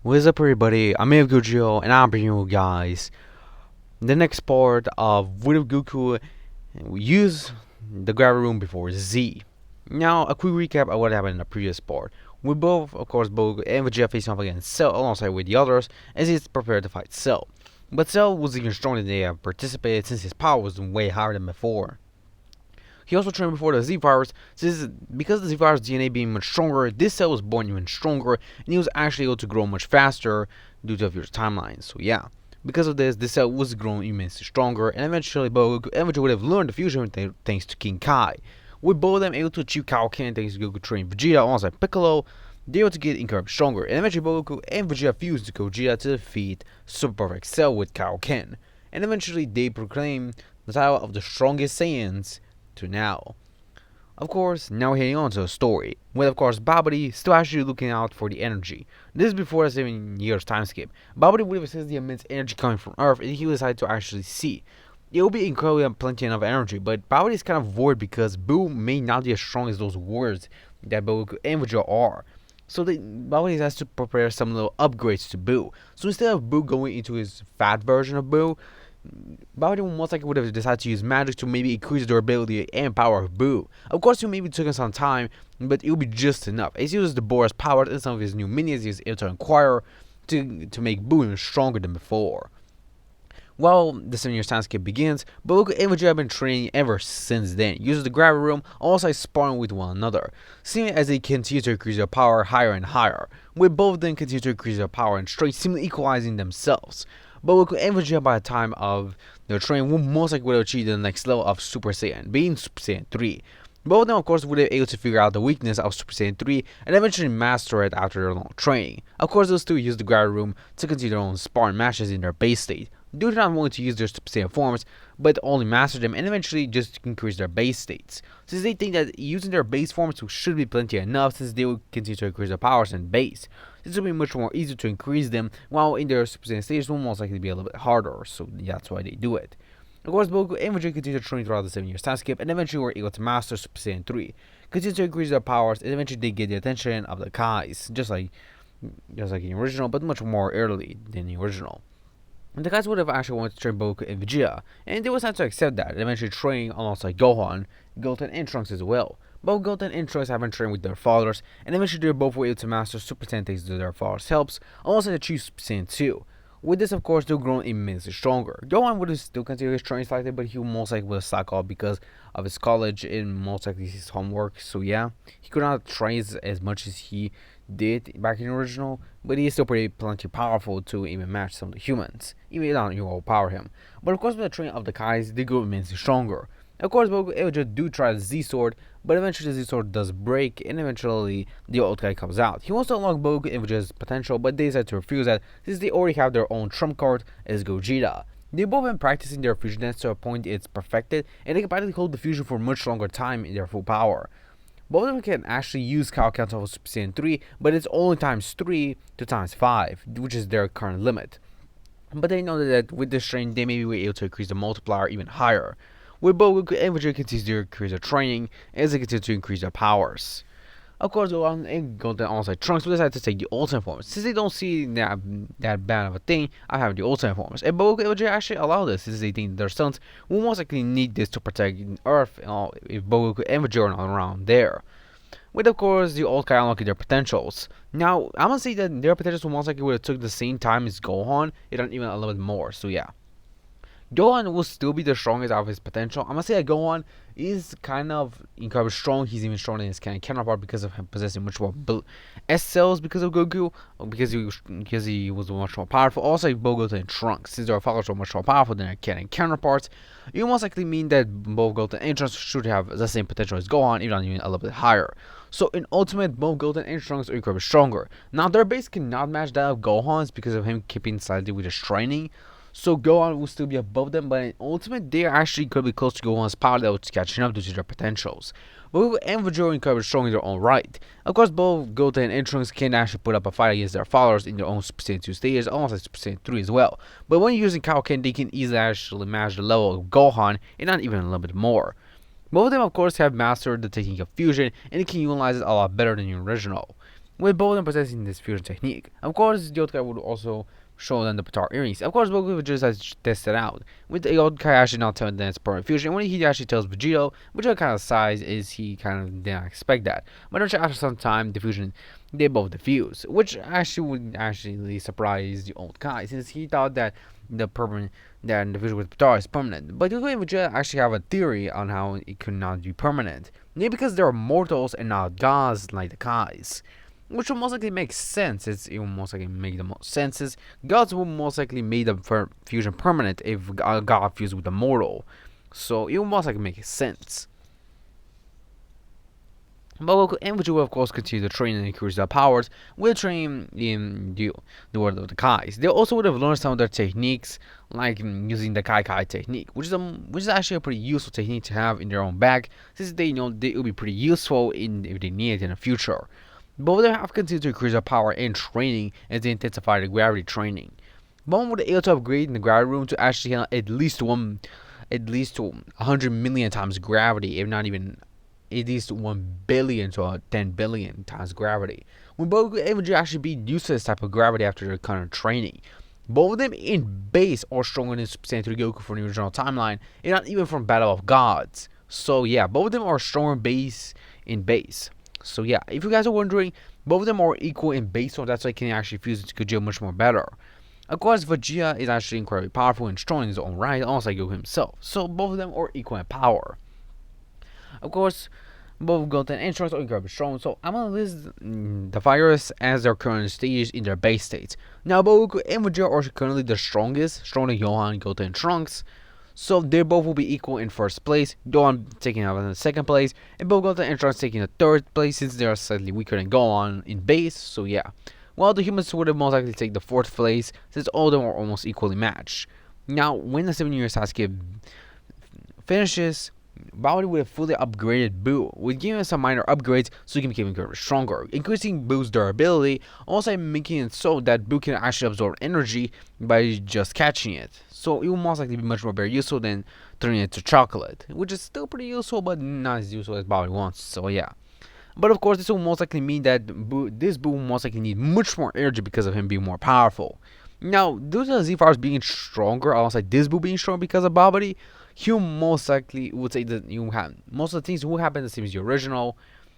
What's up, everybody? I'm Goku, and I'm bringing you guys the next part of With Goku. We use the Gravity Room before Z. Now, a quick recap of what happened in the previous part. We both, of course, Goku and Vegeta facing off against Cell alongside with the others as he's prepared to fight Cell. But Cell was even stronger than they have participated since his power was way higher than before. He also trained before the Z-Virus, since because the Z-Virus DNA being much stronger, this cell was born even stronger, and he was actually able to grow much faster due to a future timeline. So yeah, because of this cell was growing immensely stronger, and eventually Goku would have learned the fusion thanks to King Kai. With both of them able to achieve Kaioken thanks to Goku training Vegeta alongside Piccolo, they were able to get incredibly stronger, and eventually Goku and Vegeta fused to Gogeta to defeat Super Perfect Cell with Kaioken. And eventually they proclaimed the title of the strongest Saiyans to now. Of course, now we're heading on to the story, with of course Babidi still actually looking out for the energy. This is before a 7 years time skip. Babidi would have assessed the immense energy coming from Earth and he decided to actually see. It will be incredibly plenty enough energy, but Babidi is kind of worried because Boo may not be as strong as those warriors that Goku and Vegeta are. So Babidi has to prepare some little upgrades to Boo. So instead of Boo going into his fat version of Boo, Babidi most likely would have decided to use magic to maybe increase the durability and power of Boo. Of course, it may be taking some time, but it will be just enough. As he uses the Bora's powers and some of his new minions, he is able to acquire to make Boo even stronger than before. Well, the 7 years time skip begins, but Goku and Vegeta have been training ever since then, using the Gravity Room alongside sparring with one another, seeing as they continue to increase their power higher and higher, with both of them continue to increase their power and strength, seemingly equalizing themselves. But Goku and Vegeta by the time of their training will most likely would have achieved the next level of Super Saiyan, being Super Saiyan 3. Both of them, of course, would have been able to figure out the weakness of Super Saiyan 3 and eventually master it after their long training. Of course, they'll still use the Gravity Room to continue their own sparring matches in their base state. They do not want to use their Super Saiyan forms, but only master them and eventually just increase their base states. Since they think that using their base forms should be plenty enough, since they will continue to increase their powers in base. This will be much more easy to increase them, while in their Super Saiyan stages will most likely be a little bit harder, so that's why they do it. Of course, Goku and Vegeta continue to train throughout the 7 years time skip, and eventually were able to master Super Saiyan 3, continue to increase their powers, and eventually they get the attention of the Kais, just like in the original, but much more early than the original. And the guys would have actually wanted to train Goku and Vegeta, and they decided to accept that, and eventually training alongside Gohan, Goten, and Trunks as well. Both Goten and Trunks have been trained with their fathers, and eventually they both were able to master Super Saiyan thanks to their father's helps, alongside achieve Super Saiyan 2. With this, of course, they'll grow immensely stronger. Gohan would have still continued his training slightly, but he most likely would have slacked off because of his college and most likely his homework. So yeah, he could not train as much as he did back in the original, but he is still plenty powerful to even match some of the humans, even if not overpower him. But of course, with the training of the Kais, they grow immensely stronger. Of course, Goku and Vegeta do try the Z-Sword, but eventually the Z-Sword does break, and eventually the old guy comes out. He wants to unlock Goku and Vegeta's potential, but they decide to refuse that, since they already have their own trump card as Gogeta. They've both been practicing their fusion dance to a point it's perfected, and they can practically hold the fusion for a much longer time in their full power. Both of them can actually use Kaioken to Super Saiyan 3, but it's only times 3 to times 5, which is their current limit. But they know that with this training, they may be able to increase the multiplier even higher. With both Goku and Vegeta continue to increase their training as they continue to increase their powers. Of course, Gohan and Goten alongside Trunks will decide to take the Ultimate forms, since they don't see that bad of a thing of having the Ultimate forms. And Goku and Vegeta actually allow this, since they think their sons will most likely need this to protect Earth if Goku and Vegeta are not around there. With, of course, the old guy unlocking their potentials. Now, I'm gonna say that their potentials will most likely would have took the same time as Gohan, if not even a little bit more, so yeah. Gohan will still be the strongest out of his potential. I'm gonna say that Gohan is kind of incredibly strong. He's even stronger than his counterpart because of him possessing much more S cells because of Goku, because he was much more powerful. Also, both Goten and Trunks, since their fathers were much more powerful than their canon counterparts, it will most likely mean that both Goten and Trunks should have the same potential as Gohan, if not even a little bit higher. So in Ultimate, both Goten and Trunks are incredibly stronger. Now their base cannot match that of Gohan's because of him keeping slightly with his training. So Gohan will still be above them, but in Ultimate, they are actually could be close to Gohan's power level to catching up due to their potentials. Goku and Vegeta are incredibly strong in their own right. Of course, both Goten and Trunks can actually put up a fight against their followers in their own Super Saiyan 2 stages, almost like Super Saiyan 3 as well. But when using Kaioken, they can easily actually match the level of Gohan, and not even a little bit more. Both of them, of course, have mastered the technique of fusion, and they can utilize it a lot better than the original. with both of them possessing this fusion technique. Of course, the other guy would also show them the Patar earrings. Of course, Goku would just has to test it out. With the old guy actually not telling them it's part of fusion, when he actually tells Vegeta kind of size is he kind of didn't expect that. But after some time, the fusion they both defuse, which actually would actually surprise the old guy since he thought that the fusion with Patar is permanent. But Goku and Vegeta actually have a theory on how it could not be permanent. Maybe because they're mortals and not gods like the Kais. Which will most likely make sense. It will most likely make the most sense. Gods will most likely make the fusion permanent if a god fused with a mortal. So it will most likely make sense. But Goku and Vegeta will of course continue to train and increase their powers. Will train in the world of the Kais. They also would have learned some of their techniques, like using the Kai technique, which is actually a pretty useful technique to have in their own bag, since they know it will be pretty useful if they need it in the future. Both of them have continued to increase their power and training as they intensify the gravity training. One would be able to upgrade in the gravity room to actually handle at least 100 million times gravity, if not even at least 1 billion to 10 billion times gravity. When both and Vegeta actually be used to this type of gravity after their kind of training. Both of them in base are stronger than Super Saiyan 3 Goku from the original timeline, and not even from Battle of Gods. So yeah, both of them are stronger in base. So yeah, if you guys are wondering, both of them are equal in base, so that's why I can actually fuse into Gogeta much more better. Of course, Vegeta is actually incredibly powerful and strong in his own right, almost like Goku himself. So both of them are equal in power. Of course, both Goten and Trunks are incredibly strong, so I'm gonna list the fighters as their current stage in their base states. Now, both Goku and Vegeta are currently the strongest, stronger than Johan, Goten, and Trunks. So they both will be equal in first place, Gohan taking out in the second place, and both Goten and Trunks taking the third place since they are slightly weaker than Gohan in base, so yeah. While the humans would have most likely take the fourth place since all of them are almost equally matched. Now, when the 7 year Sasuke finishes, Bowdy would have fully upgraded Boo, with giving him some minor upgrades so he can become incredibly stronger, increasing Boo's durability, also making it so that Boo can actually absorb energy by just catching it. So it will most likely be much more very useful than turning it to chocolate, which is still pretty useful but not as useful as Bowdy wants, so yeah. But of course, this will most likely mean that this Boo will most likely need much more energy because of him being more powerful. Now, due to the Z-Fires being stronger, alongside this Boo being strong because of Babidi, you most likely would say that you have most of the things will happen the same as the original,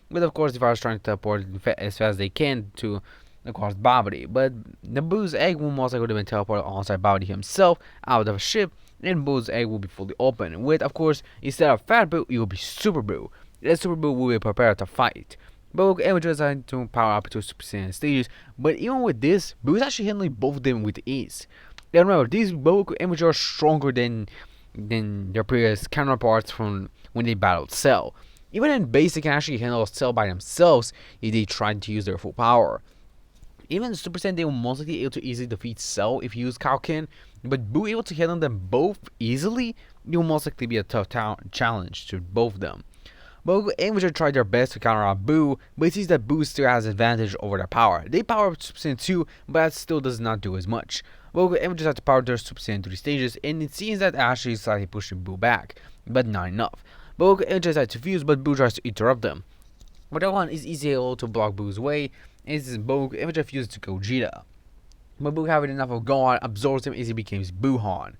but of course the Fires trying to teleport as fast as they can to, of course, Babidi. But the Boo's egg will most likely would have been teleported alongside Babidi himself out of a ship, and Boo's egg will be fully open. With, of course, instead of Fat Boo, it will be Super Boo. That Super Boo will be prepared to fight. Boo and Vegeta decided to power up to Super Saiyan stages, but even with this, Boo is actually handling both of them with ease. And remember, these Goku and Vegeta are stronger than their previous counterparts from when they battled Cell. Even in base, they can actually handle Cell by themselves if they tried to use their full power. Even in Super Saiyan, they will most likely be able to easily defeat Cell if you use Kaioken, but Boo able to handle them both easily, it will most likely be a tough challenge to both of them. Goku and Vegeta tried their best to counter out Boo, but it seems that Boo still has advantage over their power. They power up Super Saiyan 2, but that still does not do as much. Goku and Vegeta have to power their Super Saiyan 3 stages, and it seems that actually is slightly pushing Boo back, but not enough. Goku and Vegeta decide to fuse, but Boo tries to interrupt them. But that one is easily able to block Boo's way, and this is Goku and Vegeta fuses to Gogeta. But Boo having enough of Gohan absorbs him as he becomes Boohan.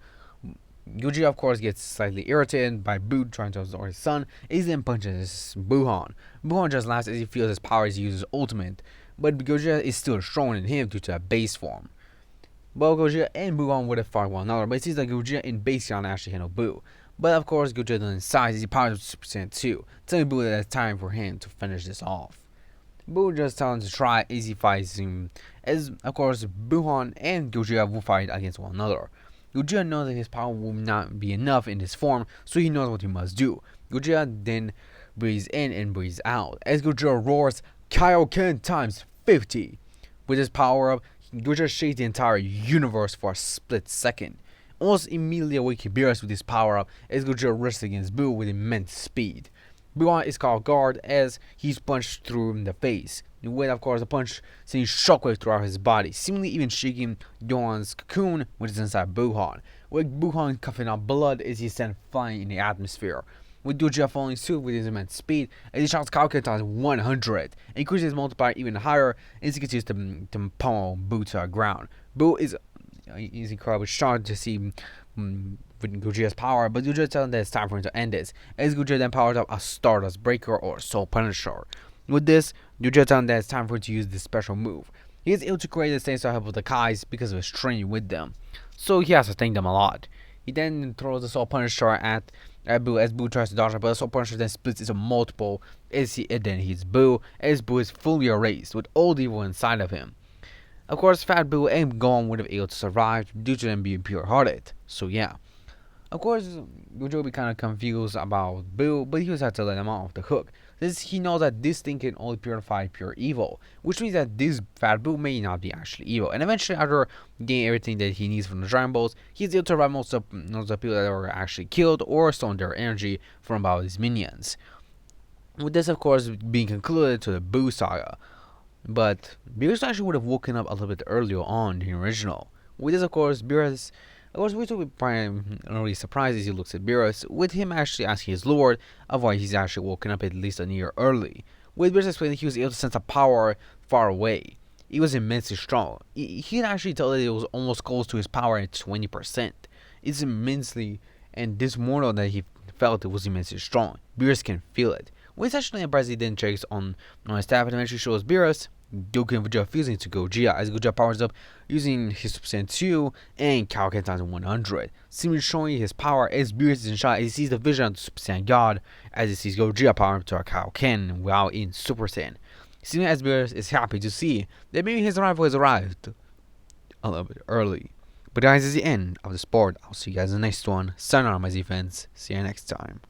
Gogeta of course gets slightly irritated by Boo trying to absorb his son, as he then punches Boohan. Boohan just laughs as he feels his power as he uses ultimate, but Gogeta is still stronger than him due to a base form. Both Gogeta and Boohan would have fought one another, but it seems like Gogeta in base can actually handle Boo. But of course Gogeta doesn't size as he powers up Super Saiyan 2, telling Boo that it's time for him to finish this off. Boo just tells him to try as he fights him, as of course Boohan and Gogeta will fight against one another. Gogeta knows that his power will not be enough in this form, so he knows what he must do. Gogeta then breathes in and breathes out, as Gogeta roars Kaioken times 50. With his power up, Gogeta shakes the entire universe for a split second. Almost immediately awaking Beerus with his power up, as Gogeta rushes against Boo with immense speed. Boohan is caught guard as he's punched through in the face, with of course a punch sending shockwave throughout his body, seemingly even shaking Johan's cocoon which is inside Boohan, with Boohan coughing out blood as he's sent flying in the atmosphere. with Gogeta following suit with his immense speed, and he shouts Kaioken times 100, and increases his multiplier even higher, and he continues to pummel Boo to the ground. Boo is incredibly shocked to see with Gogeta's power, but Gogeta tells him that it's time for him to end this, as Gogeta then powers up a Stardust Breaker or Soul Punisher. With this, Gogeta tells him that it's time for him to use this special move. He is able to create the same style with the Kais because of his training with them, so he has to thank them a lot. He then throws the Soul Punisher at Boo as Boo tries to dodge it, but the Soul Punisher then splits into multiple and then hits Boo as Boo is fully erased with all the evil inside of him. Of course, Fat Boo and Gon would have been able to survive due to them being pure-hearted, so yeah. Of course, Gojo would be kind of confused about Boo, but he was had to let him off the hook, since he knows that this thing can only purify pure evil, which means that this Fat Boo may not be actually evil. And eventually, after getting everything that he needs from the Dragon Balls, he's able to revive most of the people that were actually killed or stolen their energy from about his minions. With this, of course, being concluded to the Boo saga. But Beerus actually would have woken up a little bit earlier on in the original. With this, of course, Beerus. Of course, we will be primarily surprised as he looks at Beerus, with him actually asking his lord of why he's actually woken up at least a year early. With Beerus explaining he was able to sense a power far away. He was immensely strong. He can actually tell that it was almost close to his power at 20%. It's immensely, and this mortal that he felt it was immensely strong. Beerus can feel it. When he's actually impressed, he then checks on his staff and eventually shows Beerus Goku and Vegeta fusing to Gogeta as Gogeta powers up using his Super Saiyan 2 and Kaioken times 100, seemingly showing his power as Beerus is in shock as he sees the vision of the Super Saiyan God as he sees Gogeta power up to a Kaioken while in Super Saiyan. Seeming as Beerus is happy to see that maybe his arrival has arrived a little bit early. But guys, this is the end of the sport. I'll see you guys in the next one. Sign on, my Z fans. See you next time.